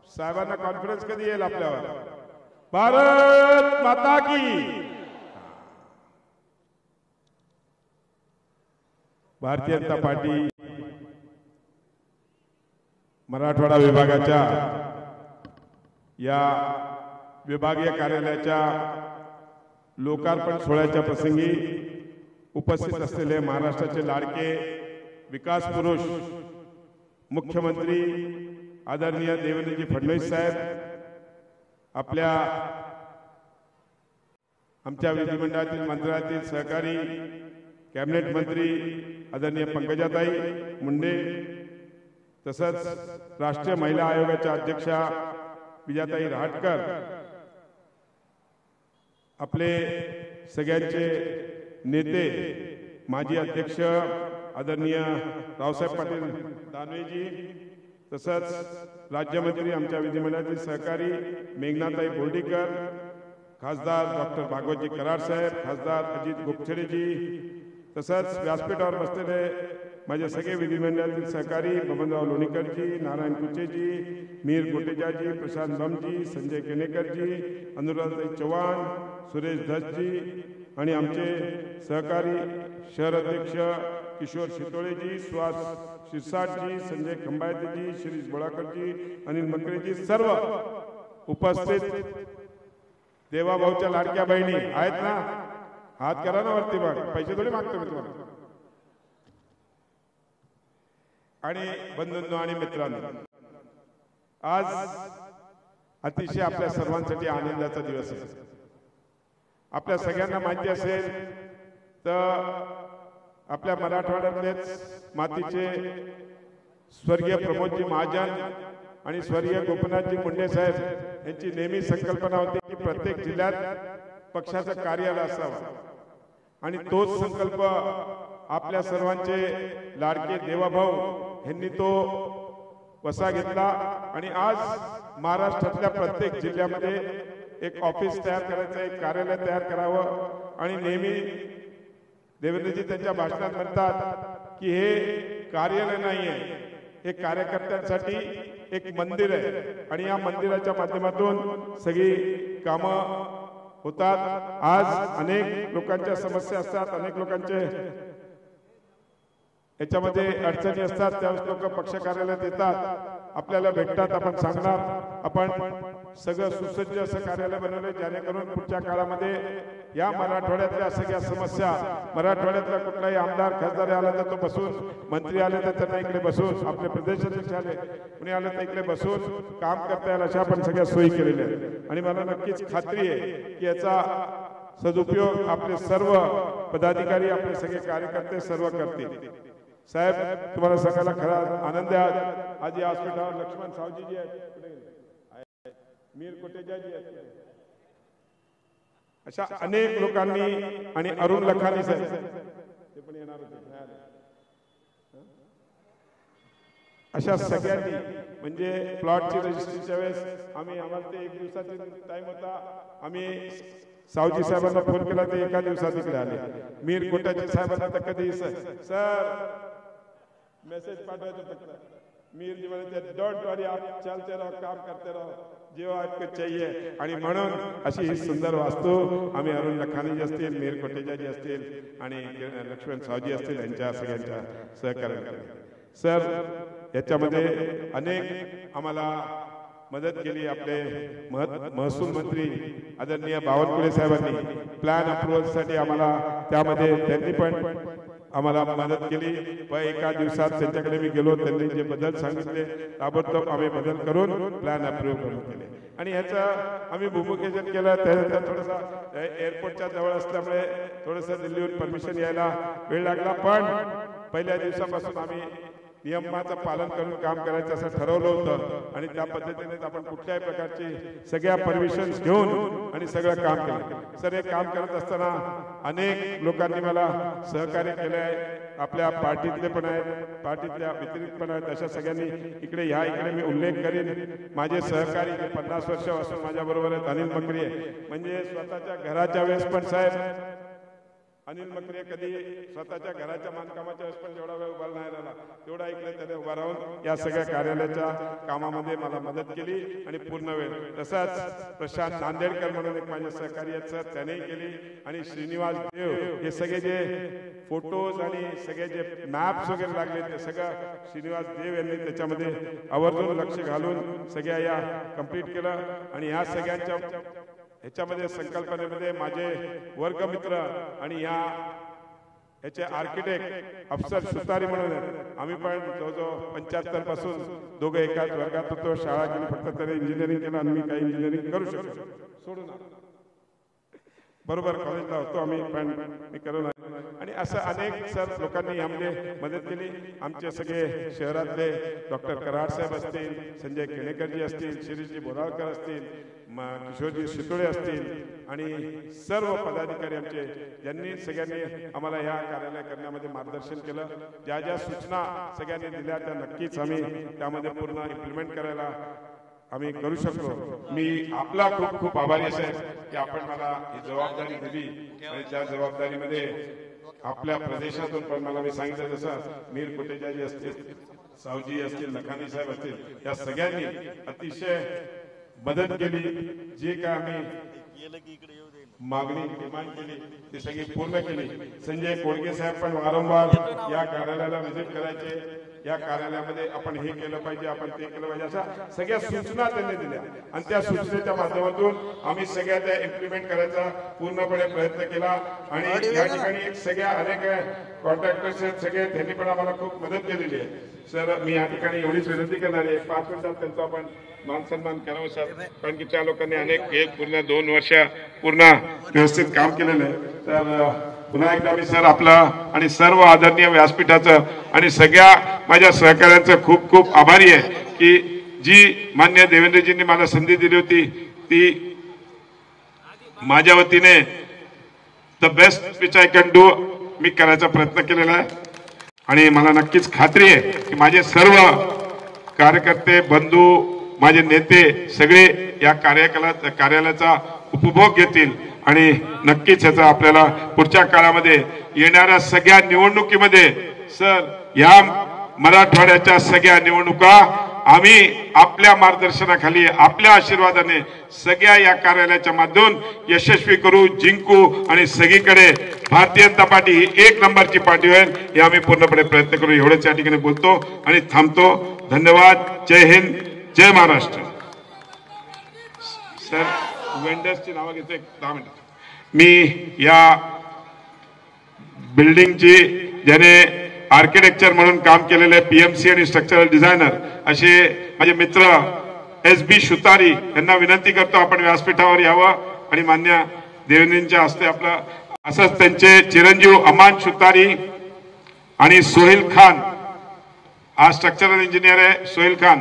साहेबांना कॉन्फिडन्स कधी येईल आपल्यावर? भारत माता की. भारतीय जनता पार्टी मराठवाडा विभागाच्या या विभागीय कार्यालयाच्या लोकार्पण सोहळ्याच्या प्रसंगी उपस्थित असलेले महाराष्ट्राचे लाडके विकास पुरुष मुख्यमंत्री आदरणीय देवेंद्रजी फडणवीस साहेब, आपल्या आमच्या विधिमंडळातील मंत्र्यातील सहकारी कॅबिनेट मंत्री आदरणीय पंकजाताई मुंडे, तसंच राष्ट्रीय महिला आयोगाच्या अध्यक्षा विजयाताई रहाटकर, आपले सगळ्यांचे नेते माजी अध्यक्ष आदरणीय रावसाहेब पाटील दानवेजी, तसंच राज्यमंत्री आमच्या विधिमंडळातील सहकारी मेघनाताई बोर्डीकर, खासदार डॉक्टर भागवतजी कराड साहेब, खासदार अजित गोपछडेजी, तसंच व्यासपीठावर बसलेले माझे सगळे विधिमंडळातील सहकारी बबनराव लोणीकरजी, नारायण कुचेजी, मीर गोटेजाजी, प्रशांत बमजी, संजय केनेकरजी, अनुराधाताई चव्हाण, सुरेश धसजी आणि आमचे सहकारी शहर अध्यक्ष किशोर शितोळेजी, सुहास शिरसाटजी, संजय खंबायतेजी, शिरीष बोळाकरजी, अनिल मकरेजी, सर्व उपस्थित देवाभाऊच्या लाडक्या बहिणी आहेत ना? हात करा ना वरती, बघ पैसे थोडे मागतो मी तुम्हाला. आणि बंधूंनो आणि मित्रांनो, आज अतिशय आपल्या सर्वांसाठी आनंदाचा दिवस आहे. आपल्या सगळ्यांना माहिती असेल तर आपल्या मराठवाड्यातलेच मातीचे स्वर्गीय प्रमोदजी महाजन आणि स्वर्गीय गोपीनाथजी मुंडे साहेब यांची नेहमी संकल्पना होती की प्रत्येक जिल्ह्यात पक्षाचं कार्यालय असावं, आणि तोच संकल्प आपल्या सर्वांचे लाडके देवाभाऊ यांनी तो वसा घेतला. आणि आज महाराष्ट्रातल्या प्रत्येक जिल्ह्यामध्ये एक ऑफिस तयार करायचं, एक कार्यालय तयार करावं. आणि नेहमी देवेंद्रजी त्यांच्या भाषणात म्हणतात की हे कार्यालय नाहीये, हे कार्यकर्त्यांसाठी एक मंदिर आहे, आणि या मंदिराच्या माध्यमातून सगळी कामं होतात. आज अनेक लोकांच्या समस्या असतात, अनेक लोकांचे याच्यामध्ये अडचणी असतात, त्यावेळेस लोक पक्ष कार्यालयात येतात, आपल्याला भेटतात, आपण सांगणार. आपण सगळं सुसज्ज असं कार्यालय बनवलंय जेणेकरून पुढच्या काळामध्ये या मराठवाड्यातल्या सगळ्या समस्या, मराठवाड्यातला कुठलाही आमदार खासदार आला तर तो बसून, मंत्री आले तर त्यांना इकडे बसून, आपले प्रदेशाध्यक्ष आले कुणी आले तर इकडे बसून काम करता येईल अशा आपण सगळ्या सोयी केलेल्या आहेत. आणि मला नक्कीच खात्री आहे की याचा सदुपयोग आपले सर्व पदाधिकारी, आपले सगळे कार्यकर्ते सर्व करतील. साहेब, तुम्हाला सांगायला खरा आनंद आहे, आज या व्यासपीठावर लक्ष्मण सावजीजी आहेत, मीर कोटेजाजी आहेत, अशा अनेक लोकांनी, आणि अरुण लखानी साहेब ते पण येणार होते, अशा सगळ्यांनी, म्हणजे प्लॉटची रजिस्ट्रीच्या वेळेस आम्हाला ते 1 दिवसाचा टाइम होता, आम्ही सावजी साहेबांना फोन केला ते एका दिवसात इकडे आले. मीर कोटाजी साहेबांना तर कधी सर मेसेज पाठवायचं फक्त, मीर जी म्हणायचे डोंट वरी, आप चलते रहो, काम करते रहो, जो आपको चाहिए. आणि म्हणून अशी ही सुंदर वास्तू आम्ही अरुण लखानी असतील, मीर कोटेजाजी असतील आणि लक्ष्मण सावजी असतील यांच्या सगळ्यांच्या सहकार्याने सर याच्यामध्ये अनेक आम्हाला मदत केली. आपले महसूल मंत्री आदरणीय बावनकुळे साहेबांनी प्लॅन अप्रुव्हलसाठी आम्हाला, त्यामध्ये त्यांनी पण आम्हाला मदत केली. व एका दिवसात त्यांच्याकडे मी गेलो, त्यांनी जे बदल सांगितले ताबडतोब आम्ही बदल करून प्लॅन अप्रूव्ह केले. आणि ह्याचं आम्ही भूमिकेशन केलं. त्यानंतर थोडंसं एअरपोर्टच्या जवळ असल्यामुळे थोडंसं दिल्लीहून परमिशन यायला वेळ लागला, पण पहिल्या दिवसापासून आम्ही नियमाचं पालन करून काम करायचं असं ठरवलं होतं. आणि त्या पद्धतीने आपण कुठल्याही प्रकारची सगळ्या परमिशन्स घेऊन आणि सगळं काम केलं. सर, हे काम करत असताना अनेक लोकांनी मला सहकार्य केलं आहे. आपल्या पार्टीतले पण आहेत, पार्टीतल्या व्यतिरिक्त पण आहेत. अशा सगळ्यांनी इकडे ह्या इकडे मी उल्लेख करीन. माझे सहकारी 50 वर्षापासून माझ्या बरोबर आहेत. अनिल मकरी आहे, म्हणजे स्वतःच्या घराच्या वेळेस पण साहेब अनिल मकरे कधी स्वतःच्या घराच्या बांधकामाच्या वेळेस पण जेवढा वेळ उभा नाही राहिला तेवढा ऐकलं त्याने उभा राहून या सगळ्या कार्यालयाच्या कामामध्ये मला मदत केली आणि पूर्ण वेळ. तसाच प्रशांत नांदेडकर म्हणून एक माझे सहकारी आहेत सर, त्यानेही केली. आणि श्रीनिवास देव, हे सगळे जे फोटोज आणि सगळे जे मॅप्स वगैरे लागले ते सगळं श्रीनिवास देव यांनी त्याच्यामध्ये आवर्जून लक्ष घालून सगळ्या या कंप्लीट केलं. आणि या सगळ्यांच्या ह्याच्यामध्ये संकल्पनेमध्ये माझे वर्गमित्र आणि याचे आर्किटेक्ट अफसर सुतारी म्हणून आम्ही पण जवळजवळ 75 पासून दोघं एकाच वर्गात होतो. शाळा केली, फक्त त्याने इंजिनिअरिंग केलं आणि मी काही इंजिनिअरिंग करू शकतो सोडून बरोबर कॉलेजला होतो आम्ही, पण मी करू नाही. आणि असं अनेक सर लोकांनी यामध्ये मदत केली. आमचे सगळे शहरातले डॉक्टर कराड साहेब असतील, संजय केणेकरजी असतील, शिरीषजी बोराळकर असतील, किशोरजी शितोळे असतील आणि सर्व पदाधिकारी आमचे, ज्यांनी सगळ्यांनी आम्हाला या कार्यालय करण्यामध्ये मार्गदर्शन केलं. ज्या ज्या सूचना सगळ्यांनी दिल्या त्या नक्कीच आम्ही त्यामध्ये पूर्ण इम्प्लिमेंट करायला आम्ही करू शकलो. मी आपला खूप खूप आभारी असेल की आपण मला ही जबाबदारी दिली आणि त्या जबाबदारीमध्ये आपल्या प्रदेशातून पण मला मी सांगितलं जसं मीर कोटेचाजी असतील, सावजी असतील, लखानी साहेब असतील, या सगळ्यांनी अतिशय मदत केली. जे काय आम्ही मागणी डिमांड केली ती सगळी पूर्ण केली. संजय कोडगे साहेब पण वारंवार या कार्यालयाला व्हिजिट करायचे. या कार्यालयामध्ये आपण हे केलं पाहिजे, आपण ते केलं पाहिजे, अशा सगळ्या सूचना त्यांनी दिल्या आणि त्या सूचनेच्या माध्यमातून आम्ही सगळ्या त्या इम्प्लिमेंट करायचा पूर्णपणे प्रयत्न केला. आणि या ठिकाणी एक सगळ्या अनेक कॉन्ट्रॅक्टर्स आहेत सगळे, त्यांनी पण आम्हाला खूप मदत केलेली आहे. सर मी या ठिकाणी एवढीच विनंती करणार आहे, 5 मिनिटात त्यांचा आपण मान सन्मान करावं सर, कारण की त्या लोकांनी अनेक पूर्ण 2 वर्ष पूर्ण व्यवस्थित काम केलेलं आहे. तर पुन्हा एकदा मी सर आपला आणि सर्व आदरणीय व्यासपीठाचं आणि सगळ्या माझ्या सहकाऱ्यांचं खूप खूप आभारी आहे की जी मान्य देवेंद्रजींनी मला संधी दिली होती ती माझ्या वतीने the best which I can do मी करायचा प्रयत्न केलेला आहे. आणि मला नक्कीच खात्री आहे की माझे सर्व कार्यकर्ते, बंधू, माझे नेते सगळे या कार्यालयाचा उपभोग घेतील आणि नक्कीच याचा आपल्याला पुढच्या काळामध्ये येणाऱ्या सगळ्या निवडणुकीमध्ये सर या मराठवाड्याच्या सगळ्या निवडणुका आम्ही आपल्या मार्गदर्शनाखाली, आपल्या आशीर्वादाने सगळ्या या कार्यालयाच्या माध्यमातून यशस्वी करू, जिंकू आणि सगळीकडे भारतीय जनता पार्टी ही 1 नंबरची पार्टी होईल हे आम्ही पूर्णपणे प्रयत्न करू. एवढेच या ठिकाणी बोलतो आणि थांबतो. धन्यवाद. जय हिंद, जय महाराष्ट्र. सर वेंडर्सची नावं घेतो 10 मिनिट. मी या बिल्डिंगची ज्याने आर्किटेक्चर म्हणून काम केलेले पीएमसी आणि स्ट्रक्चरल डिझायनर असे माझे मित्र SB सुतारी यांना विनंती करतो आपण व्यासपीठावर यावं आणि मान्य देवेंद्रजींच्या हस्ते आपलं असंच त्यांचे चिरंजीव अमान सुतारी आणि सोहेल खान, हा स्ट्रक्चरल इंजिनियर आहे सोहेल खान,